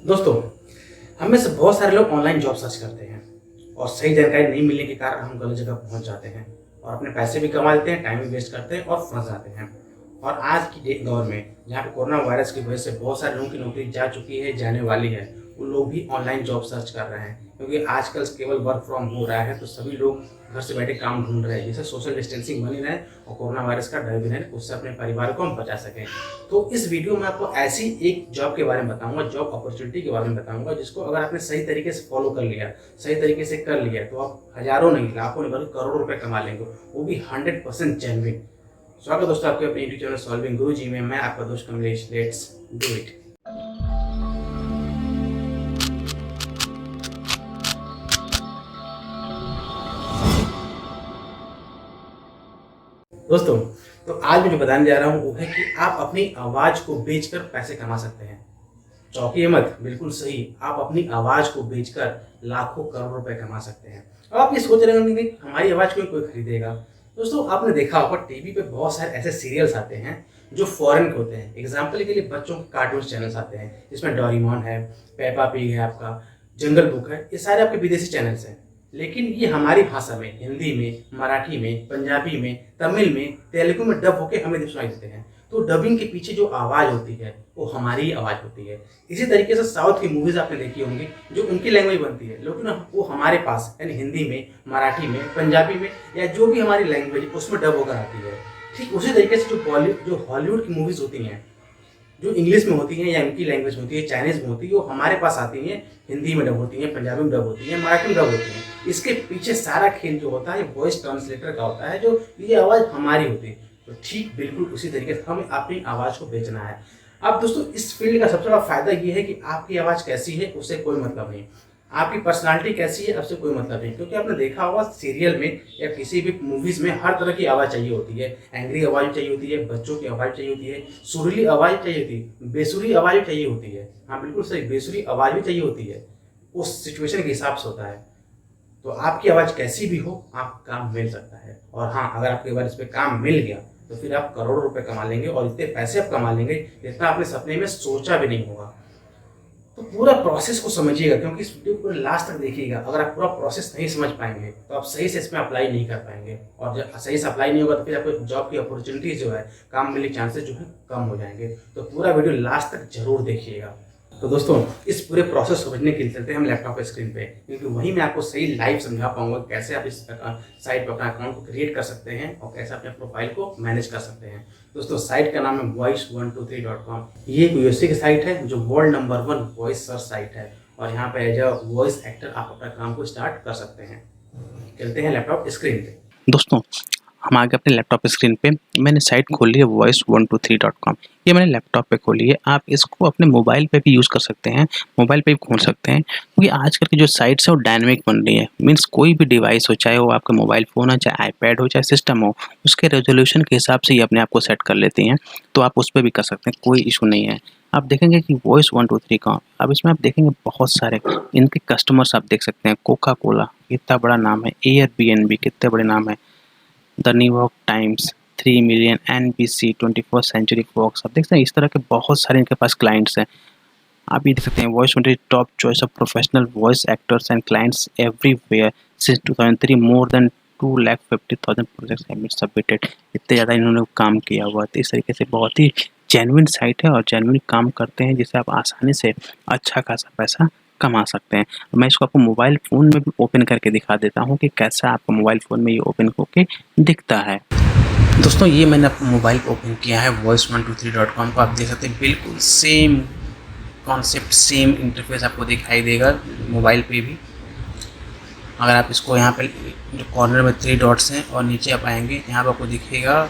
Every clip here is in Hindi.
दोस्तों, हम में से बहुत सारे लोग ऑनलाइन जॉब सर्च करते हैं और सही जानकारी नहीं मिलने के कारण हम गलत जगह पहुंच जाते हैं और अपने पैसे भी कमा लेते हैं, टाइम भी वेस्ट करते हैं और फंस जाते हैं। और आज की दौर में जहाँ पे कोरोना वायरस की वजह से बहुत सारे लोगों की नौकरी जा चुकी है, जाने वाली है, वो लोग भी ऑनलाइन जॉब सर्च कर रहे हैं क्योंकि आजकल केवल वर्क फ्रॉम हो रहा है, तो सभी लोग घर से बैठे काम ढूंढ रहे हैं जिससे सोशल डिस्टेंसिंग बनी रहे और कोरोना वायरस का डर भी रहे, उससे अपने परिवार को हम बचा सकें। तो इस वीडियो में आपको ऐसी एक जॉब के बारे में बताऊंगा, जॉब अपॉर्चुनिटी के बारे में बताऊंगा, जिसको अगर आपने सही तरीके से फॉलो कर लिया, सही तरीके से कर लिया, तो आप हजारों नहीं, लाखों नहीं बल्कि करोड़ों रुपए कमा लेंगे, वो भी 100% जेन्युइन। स्वागत है दोस्तों आपके अपने यूट्यूब चैनल सॉल्विंग गुरुजी में। मैं आपका दोस्त कमलेश। Let's do it. दोस्तों, तो आज मैं जो बताने जा रहा हूँ वो है कि आप अपनी आवाज को बेचकर पैसे कमा सकते हैं। चौंकिए मत, बिल्कुल सही, आप अपनी आवाज को बेचकर लाखों करोड़ रुपए कमा सकते हैं। अब आप ये सोच रहे होंगे कि हमारी आवाज क्यों कोई खरीदेगा। दोस्तों, आपने देखा होगा टीवी पे बहुत सारे ऐसे सीरियल्स आते हैं जो फॉरेन के होते हैं। एग्जाम्पल के लिए बच्चों के कार्टून चैनल्स आते हैं जिसमें डोरेमोन है, पेपा पिग है, आपका जंगल बुक है, ये सारे आपके विदेशी चैनल्स हैं। लेकिन ये हमारी भाषा में, हिंदी में, मराठी में, पंजाबी में, तमिल में, तेलुगु में डब होके हमें सुनाई देते हैं। तो डबिंग के पीछे जो आवाज़ होती है वो हमारी आवाज़ होती है। इसी तरीके से साउथ की मूवीज़ आपने देखी होंगी जो उनकी लैंग्वेज बनती है, लेकिन वो हमारे पास यानी हिंदी में, मराठी में, पंजाबी में या जो भी हमारी लैंग्वेज है उसमें डब होकर आती है। ठीक उसी तरीके से जो हॉलीवुड की मूवीज़ होती हैं, जो इंग्लिश में होती हैं या उनकी लैंग्वेज में होती है, चाइनीज़ में होती है, वो हमारे पास आती हैं, हिंदी में डब होती हैं, पंजाबी में डब होती हैं, मराठी में डब होती हैं। इसके पीछे सारा खेल जो होता है वॉइस ट्रांसलेटर का होता है, जो ये आवाज़ हमारी होती है। तो ठीक बिल्कुल उसी तरीके से हमें अपनी आवाज़ को बेचना है। अब दोस्तों, इस फील्ड का सबसे बड़ा फायदा ये है कि आपकी आवाज़ कैसी है उससे कोई मतलब नहीं, आपकी पर्सनालिटी कैसी है उससे कोई मतलब नहीं। क्योंकि आपने देखा होगा सीरियल में या किसी भी मूवीज़ में हर तरह की आवाज़ चाहिए होती है। एंग्री आवाज़ चाहिए होती है, बच्चों की आवाज़ चाहिए होती है, सुरीली आवाज़ चाहिए होती है, बेसुरी आवाज़ भी चाहिए होती है। हाँ बिल्कुल सही, बेसुरी आवाज़ भी चाहिए होती है, उस सिचुएशन के हिसाब से होता है। तो आपकी आवाज़ कैसी भी हो, आप काम मिल सकता है। और हाँ, अगर आपके बार इस पर काम मिल गया तो फिर आप करोड़ों रुपए कमा लेंगे और इतने पैसे आप कमा लेंगे जितना आपने सपने में सोचा भी नहीं होगा। तो पूरा प्रोसेस को समझिएगा, क्योंकि इस वीडियो को लास्ट तक देखिएगा। अगर आप पूरा प्रोसेस नहीं समझ पाएंगे तो आप सही से इसमें अप्लाई नहीं कर पाएंगे, और जब सही से अप्लाई नहीं होगा तो फिर आपको जॉब की अपॉर्चुनिटी जो है, काम मिलने के चांसेस जो है कम हो जाएंगे। तो पूरा वीडियो लास्ट तक जरूर देखिएगा। तो दोस्तों, इस पूरे प्रोसेस समझने के लिए चलते हैं हम लैपटॉप स्क्रीन पे, क्योंकि वहीं मैं आपको सही लाइव समझा पाऊंगा कैसे आप इस साइट पर अपना अकाउंट को क्रिएट कर सकते हैं और कैसे अपने प्रोफाइल को मैनेज कर सकते हैं। दोस्तों, साइट का नाम है voice123.com। ये एक यूएसए की साइट है जो world number 1 voice search site है, और यहाँ पे एज अ वॉइस एक्टर आप अपना काम को स्टार्ट कर सकते हैं। चलते हैं लैपटॉप स्क्रीन पे। दोस्तों, हम आ गए अपने लैपटॉप स्क्रीन पे। मैंने साइट खोली है voice123.com। ये मैंने लैपटॉप पे खोली है। आप इसको अपने मोबाइल पे भी यूज़ कर सकते हैं, मोबाइल पे भी खोल सकते हैं, क्योंकि आजकल की जो साइट्स है वो डायनेमिक बन रही है। मीन्स कोई भी डिवाइस हो, चाहे वो आपका मोबाइल फ़ोन हो, चाहे आईपैड हो, चाहे सिस्टम हो, उसके रेजोल्यूशन के हिसाब से ये अपने आप को सेट कर लेती हैं। तो आप उस पे भी कर सकते हैं, कोई इशू नहीं है। आप देखेंगे कि voice123 का, अब इसमें आप देखेंगे बहुत सारे इनके कस्टमर्स आप देख सकते हैं। कोका कोला कितना बड़ा नाम है, एयरबीएनबी कितने बड़े नाम है, the New York Times, 3 million, NBC, 21st century Fox. आप देख सकते हैं इस तरह के बहुत सारे इनके पास क्लाइंट्स हैं। आप ये देख सकते हैं voice123 top choice of professional voice actors and clients everywhere since 2003, more than 2,50,000 projects have been submitted. इतने ज़्यादा इन्होंने काम किया हुआ है। तो इस तरीके से बहुत ही जेन्युइन साइट है और जेन्युइन काम करते हैं, जिससे आप आसानी से अच्छा खासा पैसा कमा सकते हैं। मैं इसको आपको मोबाइल फ़ोन में भी ओपन करके दिखा देता हूँ कि कैसा आपको मोबाइल फ़ोन में ये ओपन होके दिखता है। दोस्तों, ये मैंने अपने मोबाइल पर ओपन किया है voice123.com को। आप देख सकते हैं बिल्कुल सेम कॉन्सेप्ट, सेम इंटरफेस आपको दिखाई देगा मोबाइल पे भी। अगर आप इसको यहाँ पे जो कॉर्नर में 3 डॉट्स हैं और नीचे आप आएंगे, यहाँ पर आपको दिखेगा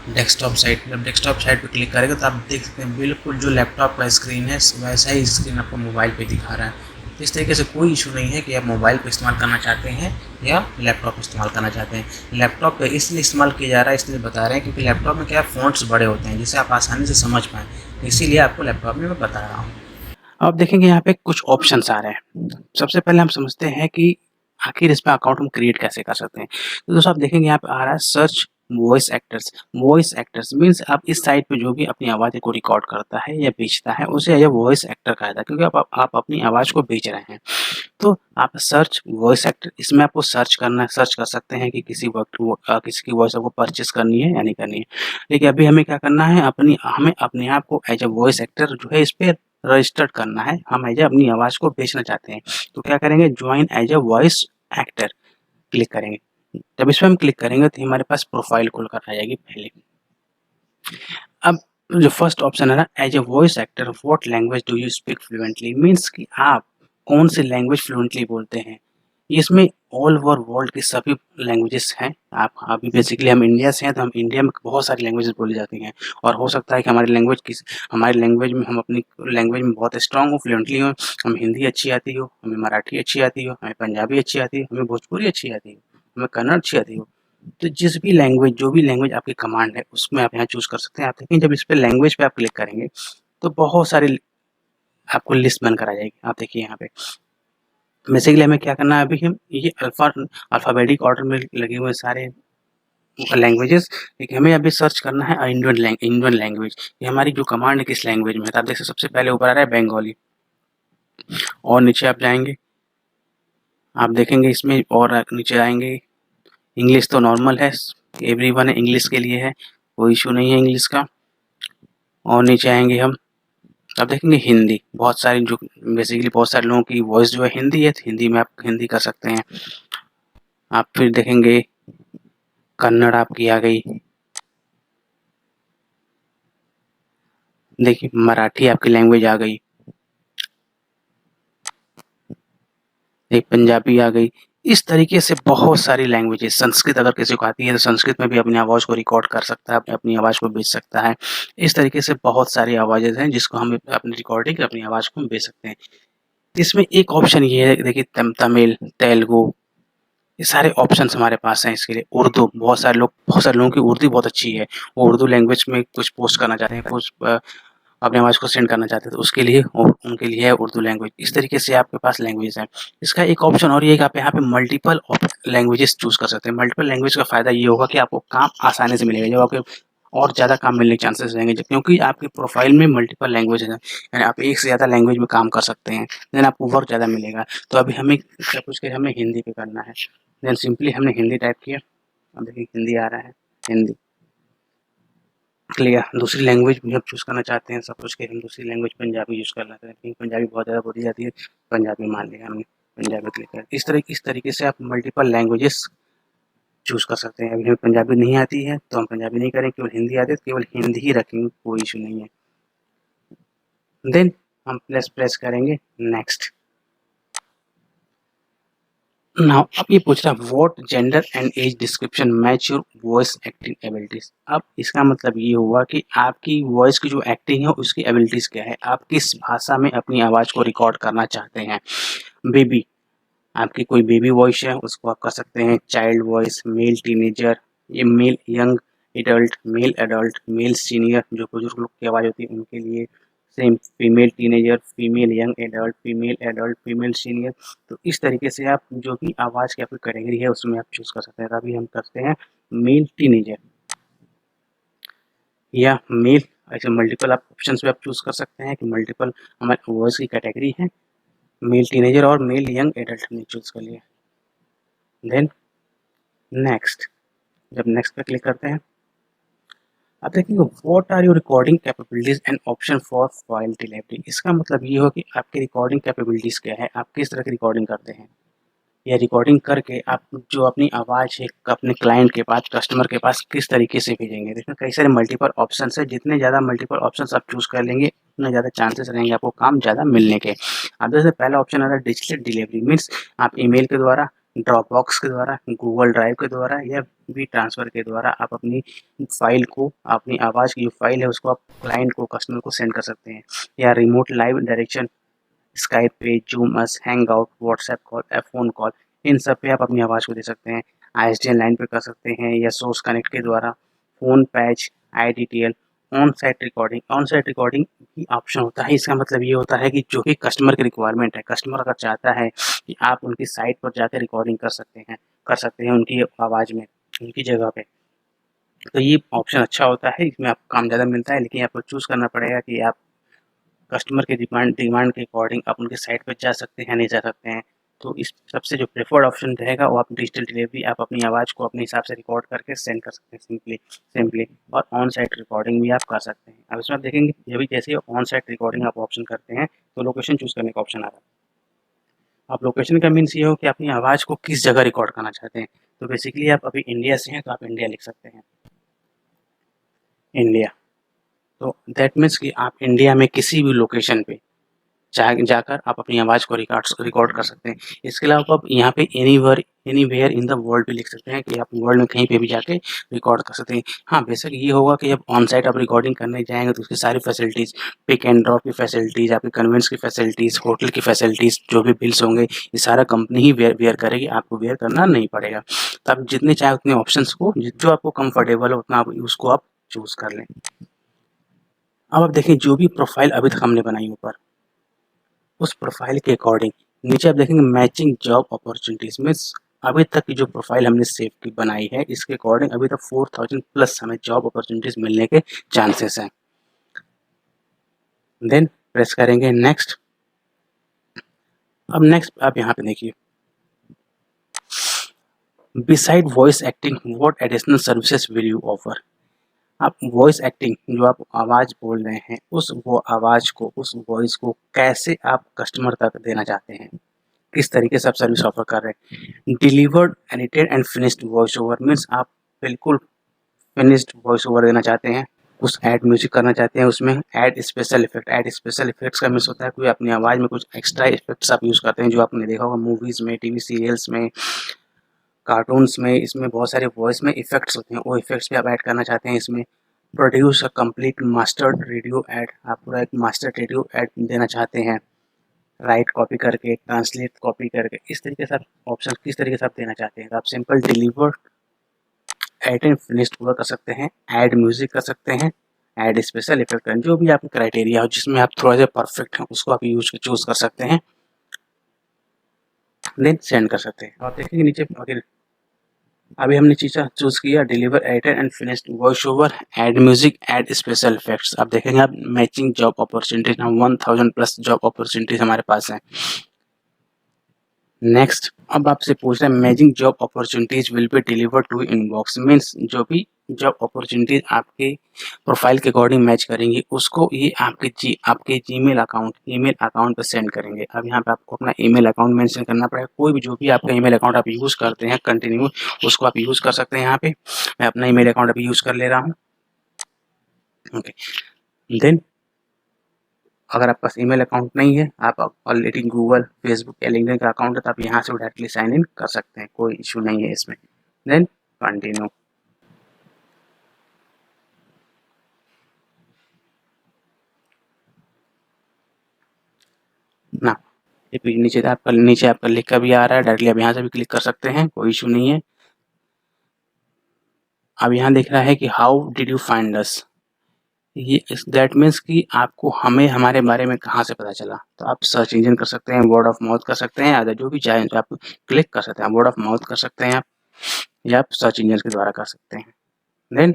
डेस्कटॉप साइट। जब डेस्कटॉप साइट पे क्लिक करेंगे तो आप देख सकते हैं बिल्कुल जो लैपटॉप का स्क्रीन है वैसा ही स्क्रीन आपको मोबाइल पे दिखा रहा है। तो इस तरीके से कोई इशू नहीं है कि आप मोबाइल पे इस्तेमाल करना चाहते हैं या लैपटॉप इस्तेमाल करना चाहते हैं। लैपटॉप पे इसलिए इस्तेमाल किया जा रहा है, इसलिए बता रहे हैं क्योंकि लैपटॉप में क्या फ़ॉन्ट्स बड़े होते हैं जिससे आप आसानी से समझ पाएँ, इसीलिए आपको लैपटॉप में मैं बता रहा हूँ। अब देखेंगे यहाँ पे कुछ ऑप्शंस आ रहे हैं। सबसे पहले हम समझते हैं कि आखिर इस पे अकाउंट हम क्रिएट कैसे कर सकते हैं। तो दोस्तों, आप देखेंगे यहाँ पे आ रहा है सर्च वॉइस एक्टर्स मीन्स आप इस साइट पे जो भी अपनी आवाज़ को रिकॉर्ड करता है या बेचता है उसे एज ए वॉइस एक्टर कहा जाता है, क्योंकि आप अपनी आवाज़ को बेच रहे हैं। तो आप सर्च वॉइस एक्टर, इसमें आपको सर्च करना है, सर्च कर सकते हैं कि किसी की वॉइस आपको परचेस करनी है या नहीं करनी है। लेकिन अभी हमें क्या करना है, हमें अपने आप को एज ए वॉइस एक्टर जो है इस पे रजिस्टर्ड करना है। हम एज ए अपनी आवाज़ को बेचना चाहते हैं, तो क्या करेंगे, join as a voice actor click करेंगे। जब इस पे हम क्लिक करेंगे तो हमारे पास प्रोफाइल खुलकर आ जाएगी पहले। अब जो फर्स्ट ऑप्शन है ना, as a voice actor what language do you speak fluently, means कि आप कौन सी लैंग्वेज फ्लुएंटली बोलते हैं। इसमें ऑल ओवर वर्ल्ड की सभी लैंग्वेजेस हैं। आप अभी बेसिकली हम इंडिया से हैं, तो हम इंडिया में बहुत सारी लैंग्वेजेस बोली जाती हैं, और हो सकता है कि हमारी लैंग्वेज में हम अपनी लैंग्वेज में बहुत स्ट्रांग हो, फ्लुएंटली हो। हमें हिंदी अच्छी आती हो, हमें मराठी अच्छी आती हो, हमें पंजाबी अच्छी आती हो, हमें भोजपुरी अच्छी आती हो, हमें कन्नड़ अच्छी आती हो। तो जो भी लैंग्वेज आपकी कमांड है उसमें आप यहाँ चूज़ कर सकते हैं। आप देखें जब इस पे लैंग्वेज पे आप क्लिक करेंगे तो बहुत सारी आपको लिस्ट बनकर आ जाएगी। आप देखिए यहाँ पे बेसिकली हमें क्या करना है, अभी हम ये अल्फ़ाबेटिक ऑर्डर में लगे हुए सारे लैंग्वेजेस, लेकिन हमें अभी सर्च करना है इंडियन लैंग्वेज। ये हमारी जो कमांड है किस लैंग्वेज में है, तो आप देख सकते सबसे पहले ऊपर आ रहा है बंगाली, और नीचे आप जाएंगे, आप देखेंगे इसमें, और नीचे आएंगे इंग्लिश तो नॉर्मल है, एवरीवन है, इंग्लिश के लिए है, कोई इशू नहीं है इंग्लिश का। और नीचे आएंगे हम, अब देखेंगे हिंदी, बहुत सारे लोगों की वॉइस जो है हिंदी है, तो हिंदी में आप हिंदी कर सकते हैं। आप फिर देखेंगे कन्नड़ आपकी आ गई, देखिए मराठी आपकी लैंग्वेज आ गई, एक पंजाबी आ गई। इस तरीके से बहुत सारी लैंग्वेजेस, संस्कृत अगर किसी को आती है तो संस्कृत में भी अपनी आवाज़ को रिकॉर्ड कर सकता है, अपनी आवाज़ को बेच सकता है। इस तरीके से बहुत सारी आवाज़ें हैं जिसको हम अपनी रिकॉर्डिंग अपनी आवाज़ को हम बेच सकते हैं। इसमें एक ऑप्शन ये है, देखिए तमिल, तेलुगु, ये सारे ऑप्शंस हमारे पास हैं इसके लिए। उर्दू, बहुत सारे लोगों की उर्दू बहुत अच्छी है, वो उर्दू लैंग्वेज में कुछ पोस्ट करना चाहते हैं, कुछ अपनी आवाज़ को सेंड करना चाहते हैं, तो उसके लिए उनके लिए है उर्दू लैंग्वेज। इस तरीके से आपके पास लैंग्वेज है। इसका एक ऑप्शन और ये है कि आप यहाँ पे मल्टीपल लैंग्वेजेस चूज़ कर सकते हैं। मल्टीपल लैंग्वेज का फ़ायदा ये होगा कि आपको काम आसानी से मिलेगा, जब आपके और ज़्यादा काम मिलने के चांसेस रहेंगे, क्योंकि आपके प्रोफाइल में मल्टीपल लैंग्वेज है, यानी आप एक से ज़्यादा लैंग्वेज में काम कर सकते हैं, देन आपको वर्क ज़्यादा मिलेगा। तो अभी हमें सपोज करिए हमें हिंदी पे करना है, देन सिंपली हमने हिंदी टाइप किया, अब देखिए हिंदी आ रहा है, हिंदी क्लियर। दूसरी लैंग्वेज भी हम चूज़ करना चाहते हैं, सपोज कि हम दूसरी लैंग्वेज पंजाबी यूज़ करना चाहते हैं, क्योंकि पंजाबी बहुत ज़्यादा बोली जाती है, पंजाबी मान लिया हमने, पंजाबी क्लिक कर। इस तरीके से आप मल्टीपल लैंग्वेजेस चूज़ कर सकते हैं। अभी हमें पंजाबी नहीं आती है तो हम पंजाबी नहीं करेंगे, केवल हिंदी आती है तो केवल हिंदी ही रखेंगे, कोई इशू नहीं है। देन हम प्रेस करेंगे नेक्स्ट। नाउ अब ये पूछ रहा है what gender and age description match your voice acting abilities. अब इसका मतलब ये हुआ कि आपकी वॉइस की जो एक्टिंग है उसकी एबिलिटीज क्या है, आप किस भाषा में अपनी आवाज़ को रिकॉर्ड करना चाहते हैं। बेबी, आपकी कोई बेबी वॉइस है उसको आप कर सकते हैं चाइल्ड वॉइस, मेल टीनेजर, ये male young adult, male senior, जो बुजुर्ग लोग की आवाज़ होती है उनके लिए, same female teenager, female young adult, female senior. तो इस तरीके से आप जो भी आवाज़ की आपकी कैटेगरी है उसमें आप चूज़ कर सकते हैं। अभी हम करते हैं मेल टीनेजर या मेल, ऐसे मल्टीपल आप ऑप्शन पे आप चूज़ कर सकते हैं कि मल्टीपल हमारे वॉइस की कैटेगरी है, मेल टीनेजर और मेल यंग एडल्ट हमने चूज़ कर लिया। देन नेक्स्ट, जब नेक्स्ट पे क्लिक करते हैं आप देखेंगे what are your recording capabilities and option for file delivery. इसका मतलब ये हो कि आपकी रिकॉर्डिंग कैपेबिलिटीज क्या है, आप किस तरह की रिकॉर्डिंग करते हैं, या रिकॉर्डिंग करके आप जो अपनी आवाज़ है अपने क्लाइंट के पास, कस्टमर के पास किस तरीके से भेजेंगे। इसमें कई सारे मल्टीपल ऑप्शंस है, जितने ज़्यादा मल्टीपल ऑप्शंस आप चूज़ कर लेंगे उतने ज़्यादा चांसेस रहेंगे आपको काम ज़्यादा मिलने के। अब जैसे पहला ऑप्शन आ रहा है डिजिटल डिलीवरी, मीन्स आप ईमेल के द्वारा, ड्रॉपबॉक्स के द्वारा, गूगल ड्राइव के द्वारा या भी ट्रांसफ़र के द्वारा आप अपनी फाइल को, अपनी आवाज़ की जो फाइल है उसको आप क्लाइंट को, कस्टमर को सेंड कर सकते हैं। या रिमोट लाइव डायरेक्शन, स्काइप पे, Zooms, Hangout, WhatsApp call, phone call, इन सब पे आप अपनी आवाज़ को दे सकते हैं। आईएसडीएन लाइन पे कर सकते हैं या सोर्स कनेक्ट के द्वारा, phone patch, IDTL, on site recording भी ऑप्शन होता है। इसका मतलब ये होता है कि जो भी कस्टमर की रिक्वायरमेंट है, कस्टमर अगर चाहता है कि आप उनकी साइट पर जाकर रिकॉर्डिंग कर सकते हैं उनकी आवाज़ में, उनकी जगह पे, तो ये ऑप्शन अच्छा होता है, इसमें आपको काम ज़्यादा मिलता है, लेकिन आपको चूज़ करना पड़ेगा कि आप कस्टमर के डिमांड के अकॉर्डिंग आप उनके साइट पे जा सकते हैं, नहीं जा सकते हैं। तो इस सबसे जो प्रेफर्ड ऑप्शन रहेगा वो आप डिजिटल डिलीवरी, आप अपनी आवाज़ को अपने हिसाब से रिकॉर्ड करके सेंड कर सकते हैं सिंपली और ऑन साइट रिकॉर्डिंग भी आप कर सकते हैं। अब इसमें आप देखेंगे जब भी जैसे ऑन साइट रिकॉर्डिंग आप ऑप्शन करते हैं तो लोकेशन चूज़ करने का ऑप्शन आ रहा है। आप लोकेशन का मीन्स ये हो कि अपनी आवाज़ को किस जगह रिकॉर्ड करना चाहते हैं। तो बेसिकली आप अभी इंडिया से हैं तो आप इंडिया लिख सकते हैं, इंडिया। तो दैट मीन्स कि आप इंडिया में किसी भी लोकेशन पे जाकर आप अपनी आवाज़ को रिकॉर्ड कर सकते हैं। इसके अलावा आप यहाँ पे एनीवेयर इन द वर्ल्ड भी लिख सकते हैं कि आप वर्ल्ड में कहीं पे भी जाके रिकॉर्ड कर सकते हैं। हाँ, बेशक ये होगा कि जब ऑन साइट आप रिकॉर्डिंग करने जाएँगे तो उसकी सारी फैसिलिटीज़, पिक एंड ड्रॉप की फैसिलिटीज़, आपके कन्वेंस की फैसिलिटीज़, होटल की फैसिलिटीज़, जो भी बिल्स होंगे, ये सारा कंपनी ही बेयर करेगी, आपको बेयर करना नहीं पड़ेगा। तो आप जितने चाहें उतने ऑप्शंस को जो आपको कंफर्टेबल हो उतना आप उसको आप चूज़ कर लें। अब आप देखें जो भी प्रोफ़ाइल अभी तक हमने बनाई ऊपर, उस प्रोफाइल के अकॉर्डिंग नीचे आप देखेंगे मैचिंग जॉब अपॉर्चुनिटीज मीन्स अभी तक की जो प्रोफाइल हमने सेव की बनाई है इसके अकॉर्डिंग अभी तक 4000 प्लस हमें जॉब अपॉर्चुनिटीज मिलने के चांसेस हैं। देन प्रेस करेंगे नेक्स्ट। अब नेक्स्ट आप यहाँ पे देखिए, beside voice acting what additional services will you offer. आप वॉइस एक्टिंग जो आप आवाज़ बोल रहे हैं वो आवाज़ को, उस वॉइस को कैसे आप कस्टमर तक देना चाहते हैं, किस तरीके से आप सर्विस ऑफर कर रहे हैं। Delivered edited and finished voice over means आप बिल्कुल फिनिश्ड वॉइस ओवर देना चाहते हैं, कुछ ऐड म्यूजिक करना चाहते हैं, उसमें ऐड स्पेशल इफेक्ट्स का मीन्स होता है कोई अपनी आवाज़ में कुछ एक्स्ट्रा इफेक्ट्स आप यूज़ करते हैं जो आपने देखा होगा मूवीज़ में, टीवी सीरियल्स में, कार्टून्स में, इसमें बहुत सारे वॉइस में इफेक्ट्स होते हैं, वो इफेक्ट्स भी आप ऐड करना चाहते हैं इसमें। Produce a complete mastered radio add, आप पूरा एक मास्टर रेडियो ऐड देना चाहते हैं, राइट कॉपी करके, ट्रांसलेट कॉपी करके, इस तरीके से आप ऑप्शन किस तरीके से आप देना चाहते हैं। तो आप simple delivered and finished पूरा कर सकते हैं, ऐड म्यूजिक कर सकते हैं, ऐड स्पेशल इफेक्ट करें, जो भी आपका क्राइटेरिया हो जिसमें आप थोड़ा सा परफेक्ट हैं उसको आप चूज कर सकते हैं, देन सेंड कर सकते हैं। आप देखेंगे नीचे अभी हमने चीज़ चूज किया deliver edited and finished voice over, add music, add special effects. आप देखेंगे आप मैचिंग जॉब अपॉर्चुनिटीज, हम 1000 प्लस जॉब अपॉर्चुनिटीज हमारे पास हैं। नेक्स्ट अब आपसे पूछ रहे हैं matching job opportunities will be delivered to inbox means जो भी जॉब अपॉर्चुनिटीज आपके प्रोफाइल के अकॉर्डिंग मैच करेंगी उसको ये आपके ईमेल अकाउंट पर सेंड करेंगे। अब यहाँ पे आपको अपना ईमेल अकाउंट मेंशन करना पड़ेगा, कोई भी जो भी आपका ईमेल अकाउंट आप यूज़ करते हैं कंटिन्यू उसको आप यूज़ कर सकते हैं। यहाँ पे मैं अपना ईमेल अकाउंट अभी यूज़ कर ले रहा हूँ। ओके, देन अगर आपके पास ईमेल अकाउंट नहीं है, आप ऑलरेडी गूगल, फेसबुक या लिंक्डइन का अकाउंट है तो आप यहाँ से डायरेक्टली साइन इन कर सकते हैं, कोई इशू नहीं है इसमें। Then continue. ना ये नीचे आपका लिख का भी आ रहा है, डायरेक्टली आप यहाँ से भी क्लिक कर सकते हैं, कोई इशू नहीं है। अब यहाँ दिख रहा है कि how did you find us, ये दैट मीन्स कि आपको हमें हमारे बारे में कहाँ से पता चला। तो आप सर्च इंजन कर सकते हैं, वर्ड ऑफ माउथ कर सकते हैं, अदर जो भी चाहें तो आप क्लिक कर सकते हैं, वर्ड ऑफ माउथ कर सकते हैं आप, या आप सर्च इंजन के द्वारा कर सकते हैं। Then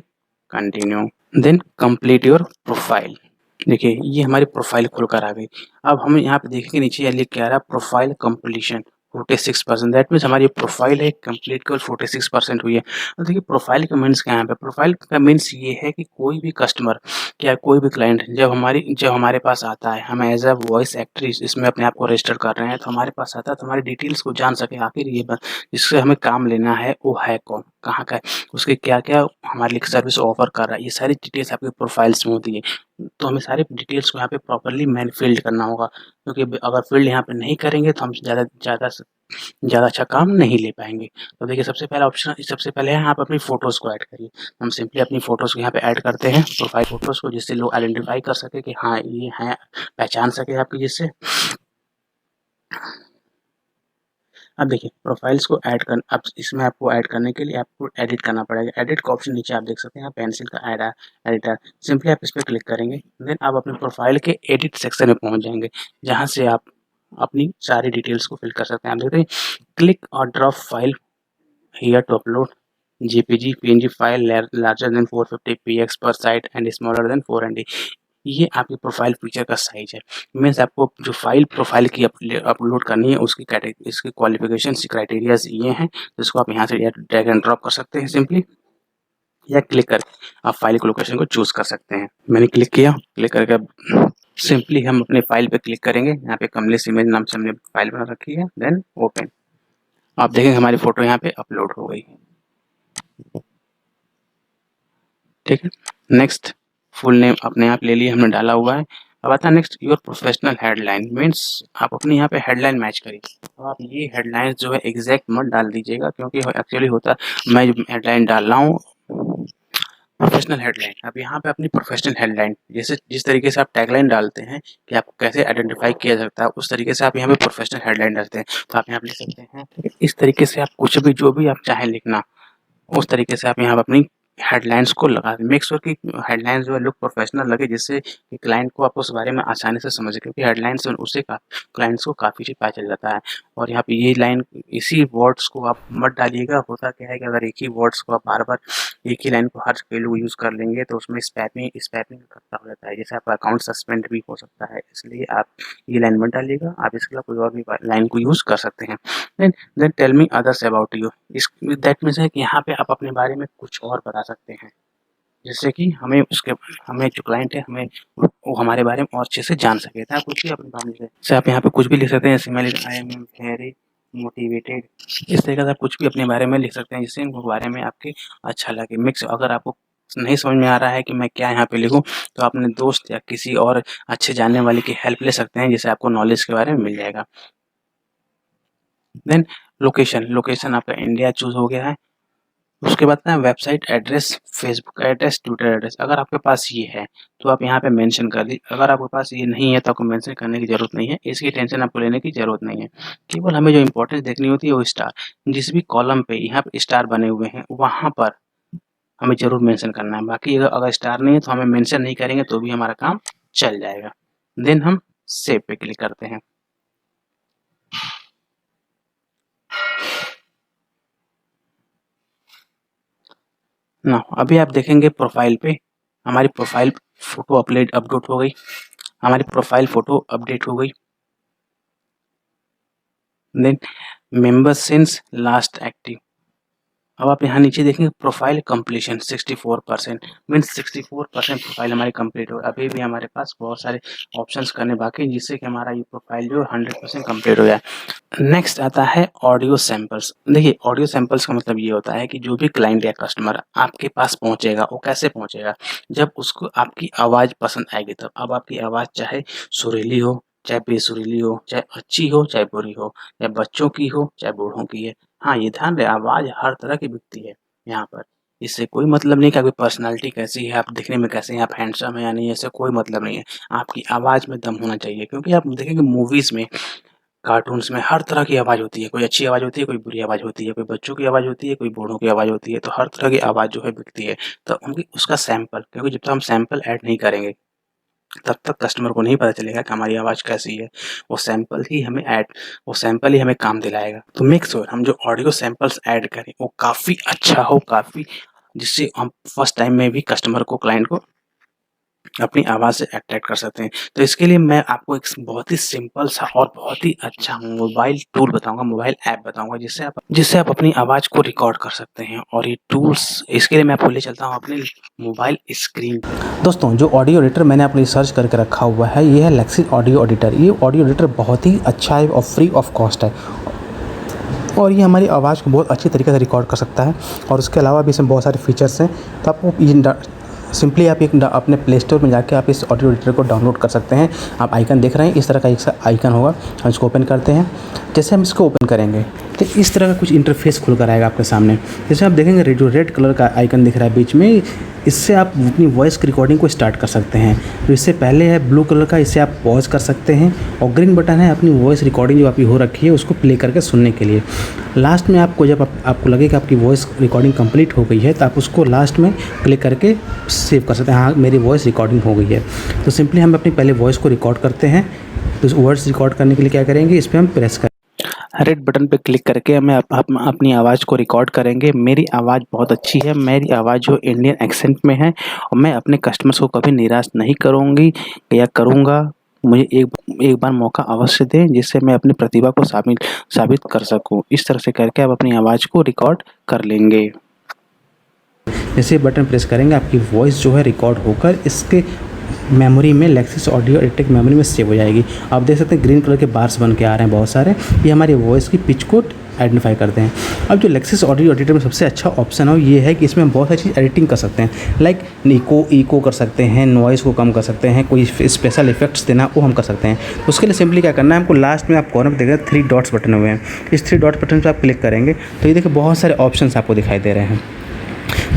continue, then complete your profile. देखिए ये हमारी प्रोफाइल खुलकर आ गई। अब हम यहाँ पे देखेंगे नीचे ये लिख के आ रहा है प्रोफाइल कंप्लीशन 46%, दैट मीन्स हमारी प्रोफाइल है कंप्लीट केवल 46% हुई है। अब देखिए प्रोफाइल का मीन्स क्या है यहाँ पे, प्रोफाइल का मीन्स ये है कि कोई भी कस्टमर या कोई भी क्लाइंट जब हमारे पास आता है, हम एज अ वॉइस एक्ट्रेस इसमें अपने आप को रजिस्टर कर रहे हैं तो हमारे पास आता है तो हमारी डिटेल्स को जान सके आखिर जिससे हमें काम लेना है वो है कौन, कहाँ का है, उसके क्या क्या हमारे लिए सर्विस ऑफर कर रहा है, ये सारी डिटेल्स आपकी प्रोफाइल्स में होती है। तो हमें सारे डिटेल्स को यहाँ पे प्रॉपर्ली फिल्ड करना होगा, क्योंकि अगर फील्ड यहाँ पे नहीं करेंगे तो हम ज़्यादा अच्छा काम नहीं ले पाएंगे। तो देखिए सबसे पहले है आप अपनी फ़ोटोज़ को ऐड करिए। हम सिंपली अपनी फ़ोटोज़ को यहाँ पे ऐड करते हैं, प्रोफाइल फ़ोटोज़ को, जिससे लोग आइडेंटिफाई कर सके कि हाँ ये हैं, पहचान सके आपकी जिससे। अब देखिए प्रोफाइल्स को ऐड कर, अब इसमें आपको ऐड करने के लिए आपको एडिट करना पड़ेगा। एडिट का ऑप्शन नीचे आप देख सकते हैं, पेंसिल का एडिटर, सिंपली आप इस पर क्लिक करेंगे, देन आप अपने प्रोफाइल के एडिट सेक्शन में पहुंच जाएंगे, जहां से आप अपनी सारी डिटेल्स को फिल कर सकते हैं। आप देखते हैं क्लिक और drop file here to upload, JPG, PNG file larger than 450 px per side and smaller than 4 MB। ये आपकी प्रोफाइल पिक्चर का साइज है। मीन्स आपको जो फाइल प्रोफाइल की अपलोड करनी है उसकी कैटेगरी, इसके क्वालिफिकेशंस क्राइटेरियाज ये हैं, जिसको आप यहाँ से ड्रैग एंड ड्रॉप कर सकते हैं सिंपली, या क्लिक करके आप फाइल के लोकेशन को चूज कर सकते हैं। मैंने क्लिक किया, क्लिक करके अब सिंपली हम अपने फाइल पे क्लिक करेंगे। यहाँ पे कमलेश इमेज नाम से हमने फाइल बना रखी है, देन ओपन। आप देखेंगे हमारी फोटो यहाँ पे अपलोड हो गई। ठीक है, नेक्स्ट फुल नेम अपने आप ले लिए हमने, डाला हुआ है। अब आता है next your professional headline. Means आप अपने यहाँ पे हेडलाइन मैच करिए। तो आप ये हेडलाइन जो है एग्जैक्ट मत डाल दीजिएगा, क्योंकि एक्चुअली होता मैं जो हेडलाइन डाल रहा हूँ प्रोफेशनल हेडलाइन। अब यहाँ पे अपनी प्रोफेशनल हेडलाइन, जैसे जिस तरीके से आप टैगलाइन डालते हैं कि आपको कैसे आइडेंटिफाई किया जाता है, उस तरीके से आप यहाँ पे प्रोफेशनल हेडलाइन डालते हैं। तो आप यहाँ पे लिख सकते हैं इस तरीके से, आप कुछ भी जो भी आप चाहें लिखना उस तरीके से आप यहाँ पे अपनी हेडलाइंस को लगा दें। मेक श्योर कि हेडलाइंस जो है लुक प्रोफेशनल लगे, जिससे कि क्लाइंट को आप उस बारे में आसानी से समझे, क्योंकि हेडलाइंस उससे क्लाइंट्स को काफ़ी चीज़ पता चल जाता है। और यहाँ पे ये लाइन, इसी वर्ड्स को आप मत डालिएगा। होता क्या है कि अगर एक ही वर्ड्स को आप बार बार एक ही लाइन को हर कई लोग यूज़ कर लेंगे तो उसमें स्पैमिंग खतरा हो जाता है, जैसे आपका अकाउंट सस्पेंड भी हो सकता है। इसलिए आप ये लाइन मत डालिएगा, आप इसके अलावा कोई और भी लाइन को यूज़ कर सकते हैं। Then tell me others about you. इस दैट मीन्स है कि यहाँ पे आप अपने बारे में कुछ और बता सकते हैं, जिससे कि हमें जो क्लाइंट है हमें वो हमारे बारे में और अच्छे से जान सके। तो आप कुछ भी अपने बारे में जैसे आप यहाँ पे कुछ भी लिख सकते हैं, जैसे मैं आई एम वेरी मोटिवेटेड। इस तरीके से आप कुछ भी अपने बारे में लिख सकते हैं, जिससे उनको बारे में आपके अच्छा लगे। मिक्स अगर आपको नहीं समझ में आ रहा है कि मैं क्या यहाँ पे लिखूँ, तो आप अपने दोस्त या किसी और अच्छे जानने वाले की हेल्प ले सकते हैं, जिससे आपको नॉलेज के बारे में मिल जाएगा। देन लोकेशन आपका इंडिया चूज हो गया है। उसके बाद ना website address, Facebook address, Twitter address. अगर आपके पास ये है तो आप यहाँ पे मेंशन कर दी। अगर आपके पास ये नहीं है तो आपको मेंशन करने की जरूरत नहीं है, इसकी टेंशन आपको लेने की जरूरत नहीं है। केवल हमें जो इंपॉर्टेंस देखनी होती है वो स्टार, जिस भी कॉलम पे यहाँ पे स्टार बने हुए हैं वहाँ पर हमें जरूर मेंशन करना है। बाकी अगर स्टार नहीं है तो हमें मेंशन नहीं करेंगे तो भी हमारा काम चल जाएगा। देन हम सेव पे क्लिक करते हैं। ना अभी आप देखेंगे प्रोफाइल पे हमारी प्रोफाइल फोटो अपडेट हो गई, हमारी प्रोफाइल फोटो अपडेट हो गई। Then member since last active. अब आप यहाँ नीचे देखेंगे प्रोफाइल कंप्लीशन 64%, मीन्स 64% प्रोफाइल हमारी कंप्लीट हो। अभी भी हमारे पास बहुत सारे ऑप्शंस करने बाकी हैं, जिससे कि हमारा ये प्रोफाइल जो 100% कंप्लीट हो जाए। नेक्स्ट आता है ऑडियो सैंपल्स। देखिए ऑडियो सैंपल्स का मतलब ये होता है कि जो भी क्लाइंट या कस्टमर आपके पास पहुंचेगा वो कैसे पहुंचेगा, जब उसको आपकी आवाज़ पसंद आएगी तब। अब आपकी आवाज़ चाहे सुरीली हो, चाहे बेसुरीली हो, चाहे अच्छी हो, चाहे बुरी हो, चाहे बच्चों की हो, चाहे बूढ़ों की है। हाँ, ये ध्यान रहे आवाज़ हर तरह की बिकती है यहाँ पर। इससे कोई मतलब नहीं कि आपकी पर्सनैलिटी कैसी है, आप दिखने में कैसे हैं, आप हैंडसम हैं या नहीं, ऐसे कोई मतलब नहीं है। आपकी आवाज़ में दम होना चाहिए, क्योंकि आप देखेंगे मूवीज़ में, कार्टून्स में हर तरह की आवाज़ होती है। कोई अच्छी आवाज़ होती है, कोई बुरी आवाज़ होती है, कोई बच्चों की आवाज़ होती है, कोई बूढ़ों की आवाज़ होती है। तो हर तरह की आवाज़ जो है बिकती है। तो उनकी उसका सैंपल, क्योंकि जब तक हम सैंपल ऐड नहीं करेंगे तब तक कस्टमर को नहीं पता चलेगा कि हमारी आवाज़ कैसी है। वो सैंपल ही हमें काम दिलाएगा। तो मेक श्योर हम जो ऑडियो सैंपल्स ऐड करें वो काफ़ी अच्छा हो, जिससे हम फर्स्ट टाइम में भी कस्टमर को, क्लाइंट को अपनी आवाज़ से अट्रैक्ट कर सकते हैं। तो इसके लिए मैं आपको एक बहुत ही सिंपल सा और बहुत ही अच्छा मोबाइल टूल बताऊंगा, मोबाइल ऐप बताऊंगा, जिससे आप अपनी आवाज़ को रिकॉर्ड कर सकते हैं। और ये टूल्स, इसके लिए मैं आपको ले चलता हूँ अपने मोबाइल स्क्रीन। दोस्तों, जो ऑडियो एडिटर मैंने अपनी सर्च करके रखा हुआ है ये है लेक्सी ऑडियो एडिटर। ये ऑडियो एडिटर बहुत ही अच्छा है और फ्री ऑफ कॉस्ट है, और ये हमारी आवाज़ को बहुत अच्छी तरीके से रिकॉर्ड कर सकता है। और उसके अलावा भी इसमें बहुत सारे फीचर्स हैं। तो आपको सिंपली आप अपने प्ले स्टोर में जाके आप इस ऑडियो एडिटर को डाउनलोड कर सकते हैं। आप आइकन देख रहे हैं, इस तरह का एक आइकन होगा। हम इसको ओपन करते हैं। जैसे हम इसको ओपन करेंगे तो इस तरह का कुछ इंटरफेस खुल कर आएगा आपके सामने। जैसे आप देखेंगे जो रेड कलर का आइकन दिख रहा है बीच में, इससे आप अपनी वॉइस की रिकॉर्डिंग को स्टार्ट कर सकते हैं। तो इससे पहले है ब्लू कलर का, इससे आप पॉज कर सकते हैं। और ग्रीन बटन है अपनी वॉइस रिकॉर्डिंग जो आपकी हो रखी है उसको प्ले करके सुनने के लिए। लास्ट में आपको जब आपको लगे कि आपकी वॉइस रिकॉर्डिंग कंप्लीट हो गई है तो आप उसको लास्ट में क्लिक करके सेव कर सकते हैं। हाँ, मेरी वॉइस रिकॉर्डिंग हो गई है। तो सिंपली हम अपनी पहले वॉइस को रिकॉर्ड करते हैं। तो उस वर्ड्स रिकॉर्ड करने के लिए क्या करेंगे, इस पर हम प्रेस करें। रेड बटन पे क्लिक करके हमें अपनी आवाज़ को रिकॉर्ड करेंगे। मेरी आवाज़ बहुत अच्छी है, मेरी आवाज़ जो इंडियन एक्सेंट में है और मैं अपने कस्टमर्स को कभी निराश नहीं करूँगी या करूँगा। मुझे एक बार मौका अवश्य दें जिससे मैं अपनी प्रतिभा को साबित कर सकूँ। इस तरह से करके आप अपनी आवाज़ को रिकॉर्ड कर लेंगे। जैसे बटन प्रेस करेंगे आपकी वॉइस जो है रिकॉर्ड होकर इसके मेमोरी में लेक्सिस ऑडियो एडिटेक मेमोरी में सेव हो जाएगी। आप देख सकते हैं ग्रीन कलर के बार्स बन के आ रहे हैं बहुत सारे, ये हमारी वॉइस की पिच को आइडेंटिफाई करते हैं। अब जो लेक्सिस ऑडियो एडिटर में सबसे अच्छा ऑप्शन है ये है कि इसमें हम बहुत सारी चीज़ एडिटिंग कर सकते हैं, लाइक इको कर सकते हैं, नॉइज़ को कम कर सकते हैं, कोई स्पेशल इफेक्ट्स देना वो हम कर सकते हैं। तो उसके लिए सिंपली क्या करना है, हमको लास्ट में आप कॉर्नर में देखेंगे 3 डॉट्स बटन हुए हैं। इस 3 डॉट बटन पर आप क्लिक करेंगे तो ये देखिए बहुत सारे ऑप्शन आपको दिखाई दे रहे हैं।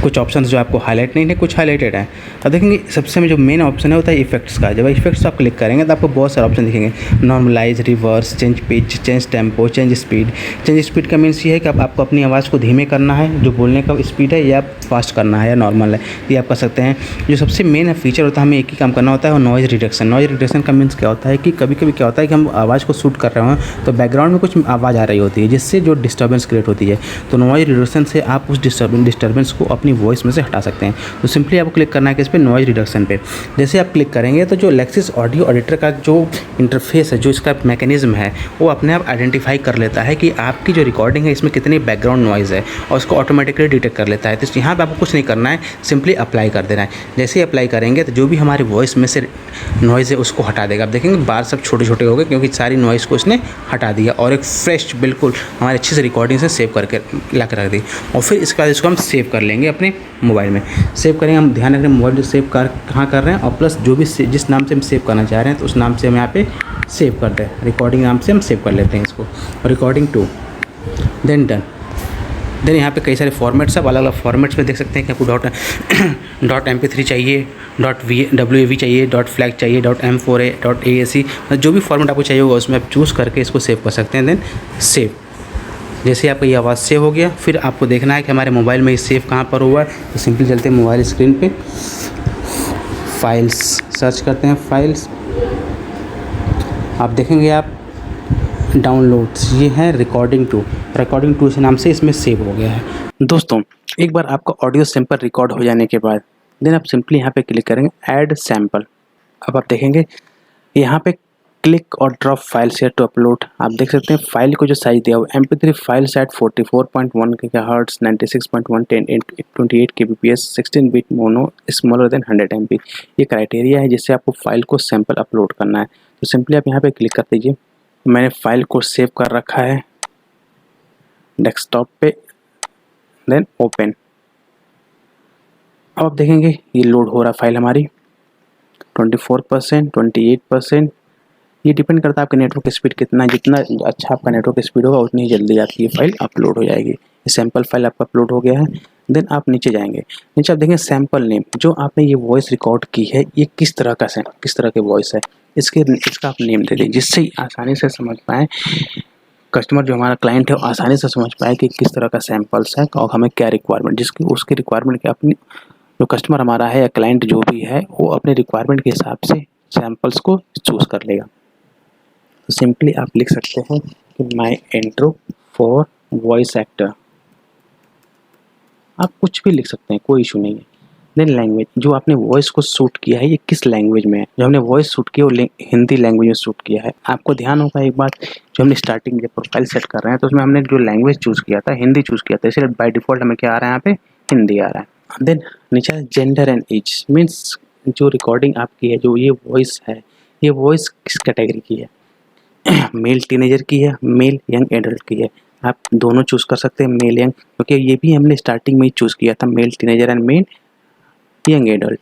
कुछ ऑप्शंस जो आपको हाईलाइट नहीं है, कुछ हाईलाइटेड है। अब देखेंगे सबसे में जो मेन ऑप्शन है होता है इफेक्ट्स का। जब इफेक्ट्स आप क्लिक करेंगे तो आपको बहुत सारे ऑप्शन दिखेंगे, normalize, reverse, change pitch, change tempo, change speed. Change speed का मीन्स ये है कि आपको अपनी आवाज़ को धीमे करना है, जो बोलने का स्पीड है, या फास्ट करना है या नॉर्मल है, ये आप कर सकते हैं। जो सबसे मेन फीचर होता है, हमें एक ही काम करना होता है, वो नॉइज़ रिडक्शन। नॉइज़ रिडक्शन का मीन्स क्या होता है कि कभी कभी क्या होता है कि हम आवाज़ को शूट कर रहे हो तो बैकग्राउंड में कुछ आवाज़ आ रही होती है जिससे जो डिस्टर्बेंस क्रिएट होती है। तो नॉइज़ रिडक्शन से आप उस डिस्टर्बेंस को अपनी वॉइस में से हटा सकते हैं। तो सिंपली आपको क्लिक करना है कि इस पर नॉइज़ रिडक्शन पे। जैसे आप क्लिक करेंगे तो जो लेक्सिस ऑडियो एडिटर का जो इंटरफेस है, जो इसका मैकेनिज्म है, वो अपने आप आइडेंटिफाई कर लेता है कि आपकी जो रिकॉर्डिंग है इसमें कितनी बैकग्राउंड नॉइज़ है और उसको ऑटोमेटिकली डिटेक्ट कर लेता है। तो यहाँ पर आपको कुछ नहीं करना है, सिंपली अप्लाई कर देना है। जैसे ही अप्लाई करेंगे तो जो भी हमारी वॉइस में से नॉइज़ है उसको हटा देगा। आप देखेंगे बार सब छोटे छोटे हो गए क्योंकि सारी नॉइज़ को इसने हटा दिया और एक फ्रेश बिल्कुल हमारे अच्छे से रिकॉर्डिंग से सेव करके ला कर रख दी। और फिर इसके बाद इसको हम सेव कर लेंगे अपने मोबाइल में। सेव करेंगे, हम ध्यान रखें मोबाइल में सेव कहाँ कर रहे हैं, और प्लस जो भी जिस नाम से हम सेव करना चाह रहे हैं तो उस नाम से हम यहाँ पे सेव करते हैं। रिकॉर्डिंग नाम से हम सेव कर लेते हैं इसको, रिकॉर्डिंग 2, देन डन। देन यहाँ पे कई सारे फॉर्मेट्स, सब अलग अलग फॉर्मेट्स में देख सकते हैं कि आपको .mp3 चाहिए, .wav चाहिए, .flag चाहिए, .m4a, .aac, जो भी फॉर्मेट आपको चाहिए होगा उसमें आप चूज़ करके इसको सेव कर सकते हैं। Then save. जैसे आपका ये आवाज़ सेव हो गया, फिर आपको देखना है कि हमारे मोबाइल में ये सेव कहाँ पर हुआ है। तो सिंपली चलते हैं मोबाइल स्क्रीन पे, फाइल्स सर्च करते हैं, फाइल्स। आप देखेंगे आप डाउनलोड्स, ये है रिकॉर्डिंग 2 से नाम से इसमें सेव हो गया है। दोस्तों, एक बार आपका ऑडियो सैंपल रिकॉर्ड हो जाने के बाद देन आप सिंपली यहाँ पे क्लिक करेंगे ऐड सैंपल। अब आप देखेंगे यहाँ पे क्लिक और drop file share to upload. आप देख सकते हैं फाइल को जो साइज दिया हुआ MP3 file set 44.1 GHz 96.1 28 kbps 16 bit mono smaller than 100 MB। ये क्राइटेरिया है जिससे आपको फाइल को सैंपल अपलोड करना है। तो सिंपली आप यहाँ पे क्लिक कर दीजिए। मैंने फाइल को सेव कर रखा है डेस्कटॉप पे, देन ओपन। अब आप देखेंगे ये लोड हो रहा फाइल हमारी 24%, 28%। ये डिपेंड करता है आपका नेटवर्क स्पीड कितना है। जितना अच्छा आपका नेटवर्क स्पीड होगा उतनी ही जल्दी आपकी ये फाइल अपलोड हो जाएगी। ये सैंपल फाइल आपका अपलोड हो गया है। देन आप नीचे जाएंगे, नीचे आप देखेंगे सैंपल नेम, जो आपने ये वॉइस रिकॉर्ड की है ये किस तरह की वॉइस है, इसका आप नेम दे दें जिससे आसानी से समझ पाएँ कस्टमर, जो हमारा क्लाइंट है, वो आसानी से समझ पाए कि किस तरह का सैंपल्स है और हमें क्या रिक्वायरमेंट, उसकी रिक्वायरमेंट के अपनी जो कस्टमर हमारा है या क्लाइंट जो भी है वो अपने रिक्वायरमेंट के हिसाब से सैंपल्स को चूज़ कर लेगा। तो सिंपली आप लिख सकते हैं कि my intro for voice actor. आप कुछ भी लिख सकते हैं, कोई इशू नहीं है। देन लैंग्वेज, जो आपने वॉइस को शूट किया है ये किस लैंग्वेज में है। जो हमने वॉइस शूट की है वो हिंदी लैंग्वेज में शूट किया है। आपको ध्यान होगा एक बात, जो हमने स्टार्टिंग जब प्रोफाइल सेट कर रहे हैं तो उसमें हमने जो लैंग्वेज चूज़ किया था हिंदी चूज़ किया था, इसलिए बाय डिफ़ॉल्ट हमें क्या आ रहा है, यहाँ पे हिंदी आ रहा है। देन नीचे जेंडर एंड एज, मीन्स जो रिकॉर्डिंग आपकी है, जो ये वॉइस है, ये वॉइस किस कैटेगरी की है, मेल टीनेजर की है, मेल यंग एडल्ट की है। आप दोनों चूज़ कर सकते हैं, मेल यंग, क्योंकि ये भी हमने स्टार्टिंग में ही चूज़ किया था, male teenager and male young adult.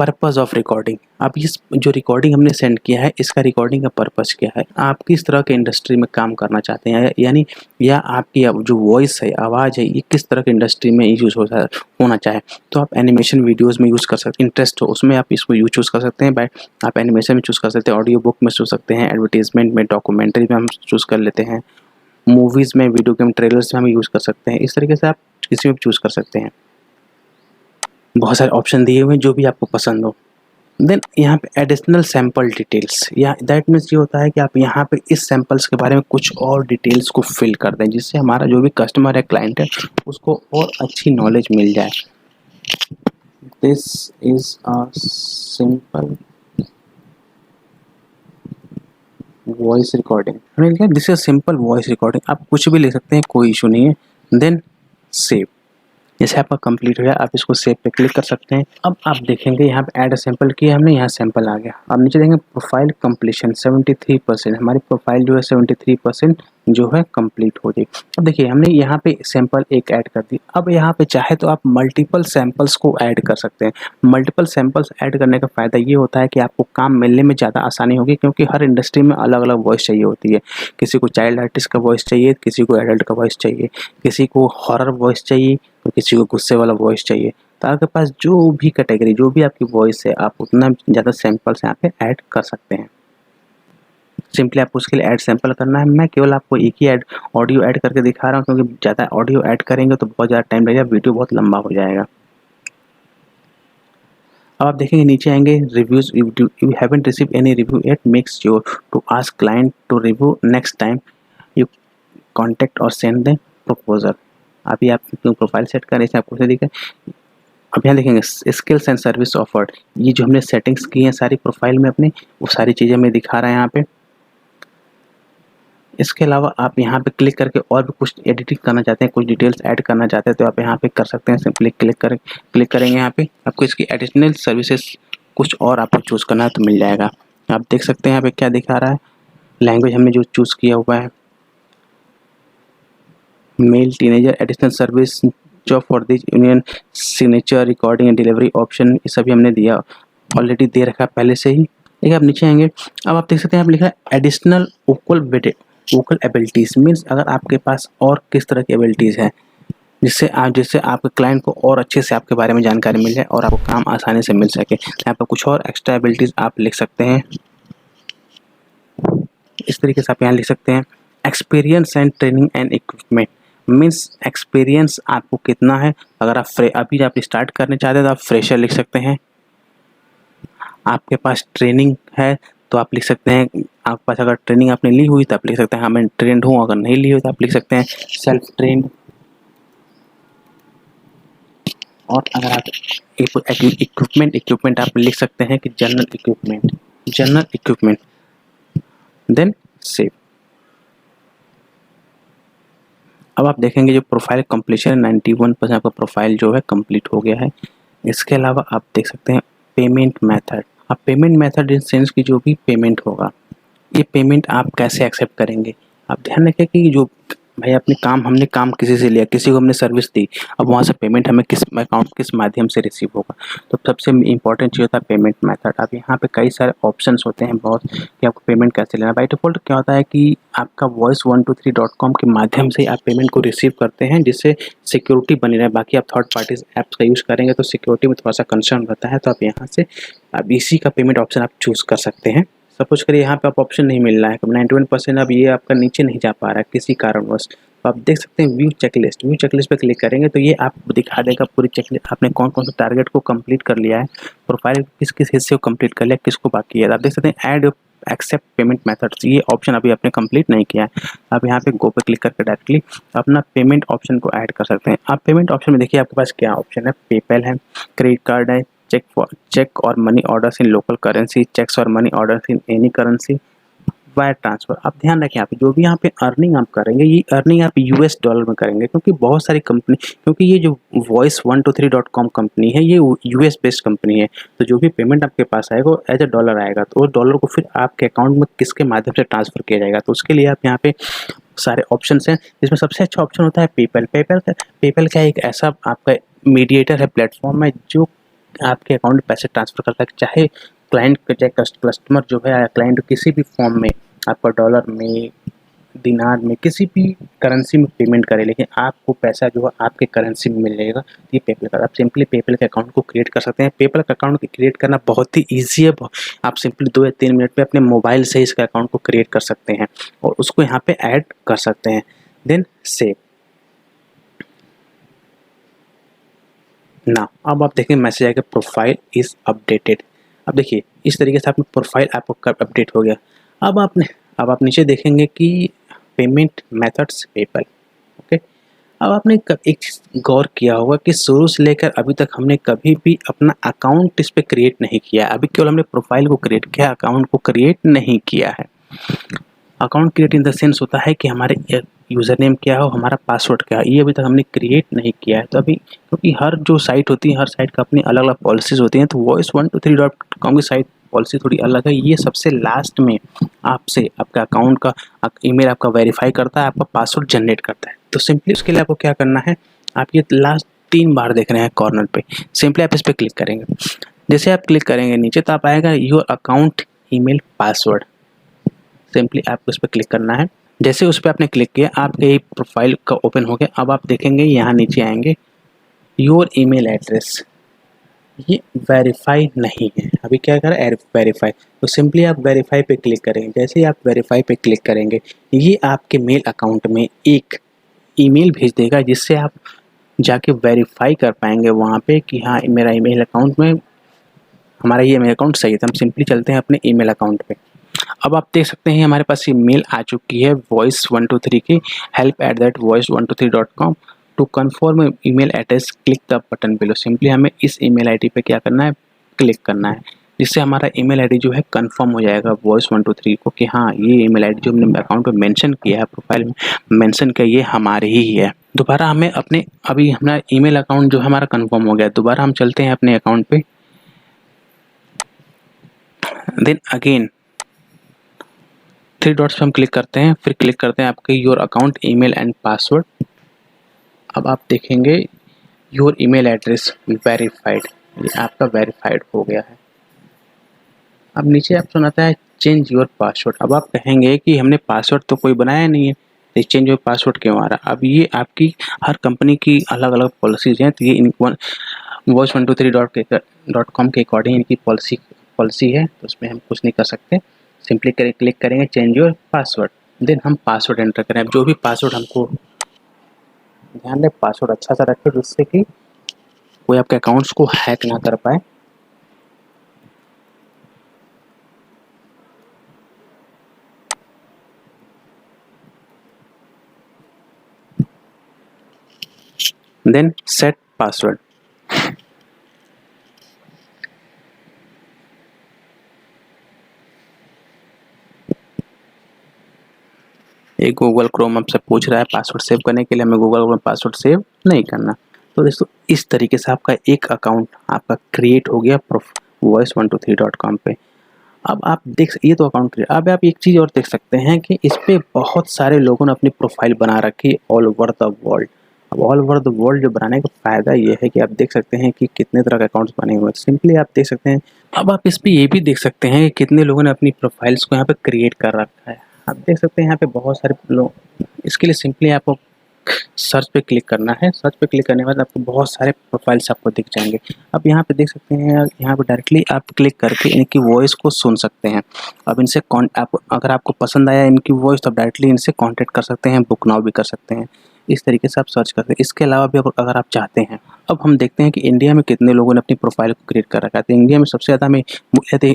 Purpose of recording, अब इस जो रिकॉर्डिंग हमने सेंड किया है इसका रिकॉर्डिंग का पर्पज़ क्या है, आप किस तरह के इंडस्ट्री में काम करना चाहते हैं, यानी या आपकी जो वॉइस है, आवाज़ है, ये किस तरह की इंडस्ट्री में यूज़ होना चाहे। तो आप एनिमेशन वीडियोज़ में यूज़ कर सकते हैं, इंटरेस्ट हो उसमें आप इसको चूज़ कर सकते हैं। बाय आप एनिमेशन में चूज़ कर सकते हैं, ऑडियो बुक में चूज़ सकते हैं, एडवर्टीजमेंट में, डॉक्यूमेंट्री में हम चूज़ कर लेते हैं, मूवीज़ में, वीडियो गेम ट्रेलर्स में हम यूज़ कर सकते हैं। इस तरीके से आप किसी में चूज़ कर सकते हैं। बहुत सारे ऑप्शन दिए हुए हैं, जो भी आपको पसंद हो। देन यहाँ पे एडिशनल सैम्पल डिटेल्स, या दैट मीन्स ये होता है कि आप यहाँ पे इस सैम्पल्स के बारे में कुछ और डिटेल्स को फिल कर दें, जिससे हमारा जो भी कस्टमर है, क्लाइंट है, उसको और अच्छी नॉलेज मिल जाए। This is a simple voice recording, हमने लिखा this is simple voice recording, आप कुछ भी लिख सकते हैं, कोई इशू नहीं है। देन सेव, जैसे आपका कंप्लीट हो गया, आप इसको सेव पे क्लिक कर सकते हैं। अब आप देखेंगे यहाँ पे ऐड सैंपल किया हमने, यहाँ सैंपल आ गया। अब नीचे देखेंगे प्रोफाइल कंप्लीशन 73%, हमारी प्रोफाइल जो है 73% जो है कंप्लीट हो गई। अब देखिए हमने यहाँ पे सैंपल एक ऐड कर दी। अब यहाँ पे चाहे तो आप मल्टीपल सैंपल्स को ऐड कर सकते हैं। मल्टीपल सैंपल्स ऐड करने का फ़ायदा ये होता है कि आपको काम मिलने में ज़्यादा आसानी होगी, क्योंकि हर इंडस्ट्री में अलग अलग वॉइस चाहिए होती है। किसी को चाइल्ड आर्टिस्ट का वॉइस चाहिए, किसी को एडल्ट का वॉइस चाहिए, किसी को हॉरर वॉइस चाहिए, तो किसी को गुस्से वाला वॉइस चाहिए। तो आपके पास जो भी कैटेगरी, जो भी आपकी वॉइस है, आप उतना ज़्यादा सैंपल्स यहाँ पे ऐड कर सकते हैं। सिंपली आपको उसके लिए ऐड सैंपल करना है। मैं केवल आपको एक ही ऑडियो ऐड करके दिखा रहा हूँ, क्योंकि ज़्यादा ऑडियो ऐड करेंगे तो बहुत ज़्यादा टाइम लगेगा, वीडियो बहुत लंबा हो जाएगा। अब आप देखेंगे नीचे आएंगे reviews, you haven't receive any review yet, make sure to ask client to review next time you contact or send the proposal. अभी आप प्रोफाइल सेट करें, इसे आपको दिखा। अब यहाँ देखेंगे स्किल्स एंड सर्विस ऑफर्ड, ये जो हमने सेटिंग्स की हैं सारी प्रोफाइल में अपने, वो सारी चीज़ें हमें दिखा रहा है यहाँ पे। इसके अलावा आप यहाँ पे क्लिक करके और भी कुछ एडिटिंग करना चाहते हैं, कुछ डिटेल्स ऐड करना चाहते हैं, तो आप यहाँ पे कर सकते हैं। सिंपली क्लिक करेंगे यहाँ पे, आपको इसकी एडिशनल सर्विसेज कुछ और आपको चूज़ करना है तो मिल जाएगा। आप देख सकते हैं यहाँ पे क्या दिखा रहा है, लैंग्वेज हमने जो चूज़ किया हुआ है, मेल टीनेजर एडिशनल सर्विस जो for this union signature recording and delivery option, ये सभी हमने दिया, ऑलरेडी दे रखा है पहले से ही। देखिए आप नीचे आएंगे, अब आप देख सकते हैं, आप लिखा है एडिशनल वोकल एबिलिटीज़, मीन्स अगर आपके पास और किस तरह की एबिलिटीज़ है जिससे आपके क्लाइंट को और अच्छे से आपके बारे में जानकारी मिल जाए और आपको काम आसानी से मिल सके। यहाँ पर कुछ और एक्स्ट्रा एबिलिटीज़ आप लिख सकते हैं, इस तरीके से आप यहाँ लिख सकते हैं। Experience and training and equipment, means experience आपको कितना है। अगर आप अभी आप स्टार्ट करने चाहते हैं तो आप फ्रेशर लिख सकते हैं। आपके पास ट्रेनिंग है तो आप लिख सकते हैं, आपके पास अगर ट्रेनिंग आपने ली हुई तो आप लिख सकते हैं हाँ मैं ट्रेंड हूँ। अगर नहीं ली हुई तो आप लिख सकते हैं सेल्फ ट्रेंड। और अगर आप इक्विपमेंट आप लिख सकते हैं कि जनरल इक्विपमेंट। Then save. अब आप देखेंगे जो प्रोफाइल कंप्लीशन 91% आपका प्रोफाइल जो है कंप्लीट हो गया है। इसके अलावा आप देख सकते हैं पेमेंट मेथड। अब पेमेंट मेथड इन सेंस की जो भी पेमेंट होगा, ये पेमेंट आप कैसे एक्सेप्ट करेंगे। आप ध्यान रखें कि जो भाई हमने काम किसी से लिया, किसी को हमने सर्विस दी, अब वहाँ से पेमेंट हमें किस माध्यम से रिसीव होगा। तो सबसे इम्पोर्टेंट चीज़ होता है पेमेंट मेथड। अब यहाँ पे कई सारे ऑप्शंस होते हैं बहुत कि आपको पेमेंट कैसे लेना। बाय डिफ़ॉल्ट क्या होता है कि आपका voice123.com के माध्यम से आप पेमेंट को रिसीव करते हैं, जिससे सिक्योरिटी बनी रहे। बाकी आप थर्ड पार्टीज ऐप्स का यूज़ करेंगे तो सिक्योरिटी में थोड़ा सा कंसर्न रहता है। तो आप यहाँ से अब इसी का पेमेंट ऑप्शन आप चूज़ कर सकते हैं। सपोज करिए यहाँ पे आप ऑप्शन नहीं मिल रहा है, 91% अब ये आपका नीचे नहीं जा पा रहा है किसी कारणवश, तो आप देख सकते हैं व्यू चेकलिस्ट पे क्लिक करेंगे तो ये आपको दिखा देगा पूरी चेकलिस्ट, आपने कौन कौन से टारगेट को कंप्लीट कर लिया है, प्रोफाइल किस किस हिस्से को कंप्लीट कर लिया, किसको बाकी है। आप देख सकते हैं ऐड एक्सेप्ट पेमेंट मेथड्स, ये ऑप्शन अभी आपने कंप्लीट नहीं किया है। आप यहाँ पे गो पे क्लिक करके डायरेक्टली अपना पेमेंट ऑप्शन को ऐड कर सकते हैं। आप पेमेंट ऑप्शन में देखिए आपके पास क्या ऑप्शन है, पेपैल है, क्रेडिट कार्ड है, चेक और money orders in local currency, cheques और money orders in any currency, wire transfer. आप ध्यान रखें यहाँ पे जो भी यहाँ पे अर्निंग आप करेंगे, ये अर्निंग आप US डॉलर में करेंगे, क्योंकि बहुत सारी कंपनी, क्योंकि ये जो voice123.com कंपनी है ये US बेस्ड कंपनी है, तो जो भी पेमेंट आपके पास आएगा वो एज ए डॉलर आएगा, तो उस डॉलर को फिर आपके अकाउंट में किसके माध्यम से ट्रांसफ़र किया जाएगा। तो उसके लिए आप यहाँ पे सारे ऑप्शंस हैं, जिसमें सबसे अच्छा ऑप्शन होता है पेपैल का एक ऐसा आपका मीडिएटर है, प्लेटफॉर्म है जो आपके अकाउंट में पैसे ट्रांसफ़र करता है, चाहे क्लाइंट चाहे कस्टमर जो है क्लाइंट किसी भी फॉर्म में आपका डॉलर में, दिनार में, किसी भी करेंसी में पेमेंट करे, लेकिन आपको पैसा जो है आपके करेंसी में मिलेगा। ये पेपैल का, आप सिंपली पेपैल के अकाउंट को क्रिएट कर सकते हैं। पेपैल का अकाउंट क्रिएट करना बहुत ही ईजी है, आप सिंपली 2 या 3 मिनट में अपने मोबाइल से इसका अकाउंट को क्रिएट कर सकते हैं और उसको यहाँ पे ऐड कर सकते हैं। Then save. ना अब आप देखें मैसेज आएगा प्रोफाइल इज़ अपडेटेड। अब देखिए इस तरीके से आपका प्रोफाइल आपका अपडेट हो गया। अब आप नीचे देखेंगे कि पेमेंट मेथड्स पेपल, ओके। अब आपने एक चीज़ गौर किया होगा कि शुरू से लेकर अभी तक हमने कभी भी अपना अकाउंट इस पे क्रिएट नहीं किया। अभी केवल हमने प्रोफाइल को क्रिएट किया, अकाउंट को क्रिएट नहीं किया है। Account create in the sense होता है कि हमारे यूज़र नेम क्या हो, हमारा पासवर्ड क्या है, ये अभी तक हमने क्रिएट नहीं किया है। तो अभी क्योंकि हर जो साइट होती है, हर साइट का अपनी अलग अलग पॉलिसीज़ होती हैं, तो voice123.com की साइट पॉलिसी थोड़ी अलग है। ये सबसे लास्ट में आपसे आपका अकाउंट का ईमेल आपका वेरीफाई करता है, आपका पासवर्ड जनरेट करता है। तो सिंपली उसके लिए आपको क्या करना है, आप ये लास्ट 3 बार देख रहे हैं कॉर्नर पे, सिंपली आप इस पर क्लिक करेंगे। जैसे आप क्लिक करेंगे नीचे तो आप आएगा your account email password, simply आपको इस पर क्लिक करना है। जैसे उस पर आपने क्लिक किया आपके प्रोफाइल का ओपन हो गया। अब आप देखेंगे यहाँ नीचे आएंगे योर ईमेल एड्रेस, ये वेरीफाई नहीं है। अभी क्या करें, वेरीफाई, तो सिंपली आप वेरीफाई पे क्लिक करेंगे। जैसे ही आप वेरीफाई पे क्लिक करेंगे ये आपके मेल अकाउंट में एक ईमेल भेज देगा, जिससे आप जाके वेरीफाई कर पाएंगे वहाँ पे कि हाँ मेरा ईमेल अकाउंट में हमारा ये ईमेल अकाउंट सही है। तो हम सिंपली चलते हैं अपने ईमेल अकाउंट पे। अब आप देख सकते हैं हमारे पास ये मेल आ चुकी है voice123 की help@voice123.com to confirm email address click the button below. Simply हमें इस ईमेल आईडी पे क्या करना है, क्लिक करना है, जिससे हमारा ईमेल आईडी जो है कंफर्म हो जाएगा voice123 को कि हाँ ये ईमेल आईडी जो हमने अकाउंट पे मेंशन किया है, प्रोफाइल में मेंशन किया, ये हमारी ही है। दोबारा हमें अपने अभी हमारा ईमेल अकाउंट जो है हमारा कंफर्म हो गया। दोबारा हम चलते हैं अपने अकाउंट पे, देन अगेन 3 डॉट्स पे हम क्लिक करते हैं, फिर क्लिक करते हैं आपके your account email and password. अब आप देखेंगे योर ईमेल एड्रेस वेरीफाइड, ये आपका वेरीफाइड हो गया है। अब नीचे ऑप्शन आता है चेंज योर पासवर्ड। अब आप कहेंगे कि हमने पासवर्ड तो कोई बनाया नहीं है, तो चेंज योर पासवर्ड क्यों आ रहा है। अब ये आपकी हर कंपनी की अलग अलग पॉलिसीज हैं, तो ये voice123.com के अकॉर्डिंग इनकी पॉलिसी है, तो उसमें हम कुछ नहीं कर सकते। सिंपली क्लिक करेंगे चेंज योर पासवर्ड, देन हम पासवर्ड एंटर करें। जो भी पासवर्ड हमको, ध्यान दें पासवर्ड अच्छा सा रखें जिससे कि कोई आपके अकाउंट्स को हैक ना कर पाए। देन सेट पासवर्ड, एक गूगल क्रोम आपसे पूछ रहा है पासवर्ड सेव करने के लिए, हमें गूगल क्रोम पासवर्ड सेव नहीं करना। तो दोस्तों इस तरीके से आपका एक अकाउंट आपका क्रिएट हो गया voice123.com पे। अब आप ये तो अकाउंट क्रिएट। अब आप एक चीज़ और देख सकते हैं कि इस पे बहुत सारे लोगों ने अपनी प्रोफाइल बना रखी ऑल ओवर द वर्ल्ड। अब ऑल ओवर द वर्ल्ड जो बनाने का फ़ायदा ये है कि आप देख सकते हैं कि कितने तरह के अकाउंट्स बने हुए हैं। सिंपली आप देख सकते हैं। अब आप इस पे ये भी देख सकते हैं कि कितने लोगों ने अपनी प्रोफाइल्स को यहाँ पे क्रिएट कर रखा है। आप देख सकते हैं यहाँ पे बहुत सारे लोग। इसके लिए सिंपली आपको सर्च पे क्लिक करना है। सर्च पे क्लिक करने के बाद आपको बहुत सारे प्रोफाइल्स आपको दिख जाएंगे। अब यहाँ पे देख सकते हैं, यहाँ पे डायरेक्टली आप क्लिक करके इनकी वॉइस को सुन सकते हैं। अब इनसे अगर आपको पसंद आया इनकी वॉइस तो डायरेक्टली इनसे कॉन्टेक्ट कर सकते हैं, बुक नाउ भी कर सकते हैं। इस तरीके से आप सर्च करते हैं। इसके अलावा भी अगर आप चाहते हैं, अब हम देखते हैं कि इंडिया में कितने लोगों ने अपनी प्रोफाइल को क्रिएट कर रखा है। तो इंडिया में सबसे ज़्यादा में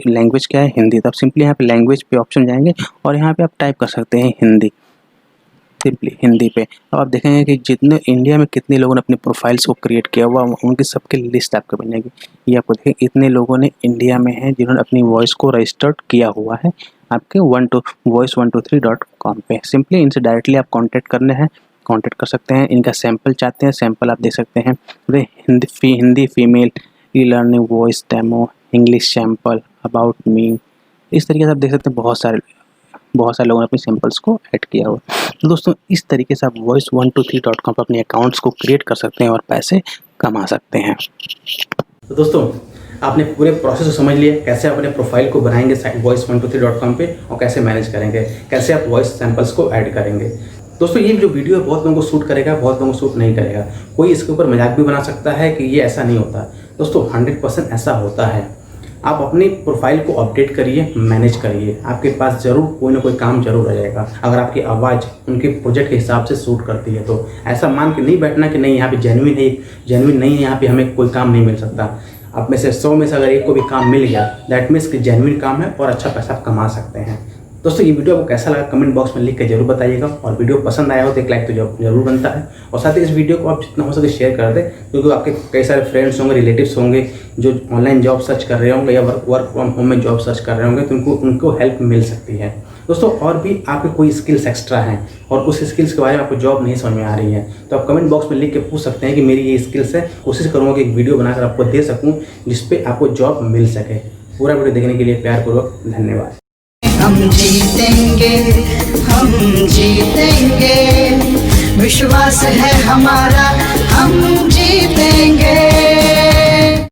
लैंग्वेज क्या है, हिंदी। तो आप सिंपली यहाँ पे लैंग्वेज पे ऑप्शन जाएंगे और यहाँ पे आप टाइप कर सकते हैं हिंदी, सिंपली हिंदी पे। अब आप देखेंगे कि जितने इंडिया में कितने लोगों ने अपनी प्रोफाइल्स को क्रिएट किया हुआ, उनकी सबकी लिस्ट आपको बनेगी। ये आपको देखें इतने लोगों ने इंडिया में हैं जिन्होंने अपनी वॉइस को रजिस्टर्ड किया हुआ है आपके voice123.com पे। सिंपली इनसे डायरेक्टली आप कांटेक्ट कर सकते हैं। इनका सैंपल चाहते हैं, सैंपल आप देख सकते हैं। Hindi female e learning voice demo, English sample, about me, इस तरीके से आप देख सकते हैं बहुत सारे लोगों ने अपने सैंपल्स को ऐड किया हुआ। तो दोस्तों इस तरीके से आप voice123.com पर अपने अकाउंट्स को क्रिएट कर सकते हैं और पैसे कमा सकते हैं। तो दोस्तों आपने पूरे प्रोसेस को समझ लिया, कैसे अपने प्रोफाइल को बनाएंगे voice123.com पे और कैसे मैनेज करेंगे, कैसे आप वॉइस सैंपल्स को ऐड करेंगे। दोस्तों ये जो वीडियो है बहुत लोगों को सूट करेगा, बहुत लोगों को सूट नहीं करेगा। कोई इसके ऊपर मजाक भी बना सकता है कि ये ऐसा नहीं होता। दोस्तों 100% ऐसा होता है। आप अपनी प्रोफाइल को अपडेट करिए, मैनेज करिए, आपके पास ज़रूर कोई ना कोई काम जरूर आ जाएगा। अगर आपकी आवाज़ उनके प्रोजेक्ट के हिसाब से सूट करती है तो ऐसा मान के नहीं बैठना कि नहीं यहाँ पे जेन्युइन नहीं है, यहाँ पे हमें कोई काम नहीं मिल सकता। आप में से 100 में से अगर एक को भी काम मिल गया, दैट मीन्स कि जेन्युइन काम है और अच्छा पैसा आप कमा सकते हैं। दोस्तों, ये वीडियो आपको कैसा लगा कमेंट बॉक्स में लिख के जरूर बताइएगा, और वीडियो पसंद आया हो तो एक लाइक तो जरूर बनता है, और साथ ही इस वीडियो को आप जितना हो सके शेयर कर दें, क्योंकि आपके कई सारे फ्रेंड्स होंगे, रिलेटिव्स होंगे जो ऑनलाइन जॉब सर्च कर रहे होंगे या वर्क फ्रॉम होम में जॉब सर्च कर रहे होंगे, तो उनको हेल्प मिल सकती है। दोस्तों, और भी आपके कोई स्किल्स एक्स्ट्रा हैं और उस स्किल्स के बारे में आपको जॉब नहीं समझ में आ रही है, तो आप कमेंट बॉक्स में लिख के पूछ सकते हैं कि मेरी ये स्किल्स है। कोशिश करूँगा कि एक वीडियो बनाकर आपको दे सकूँ जिसपे आपको जॉब मिल सके। पूरा वीडियो देखने के लिए प्यारपूर्वक धन्यवाद। हम जीतेंगे, विश्वास है हमारा, हम जीतेंगे।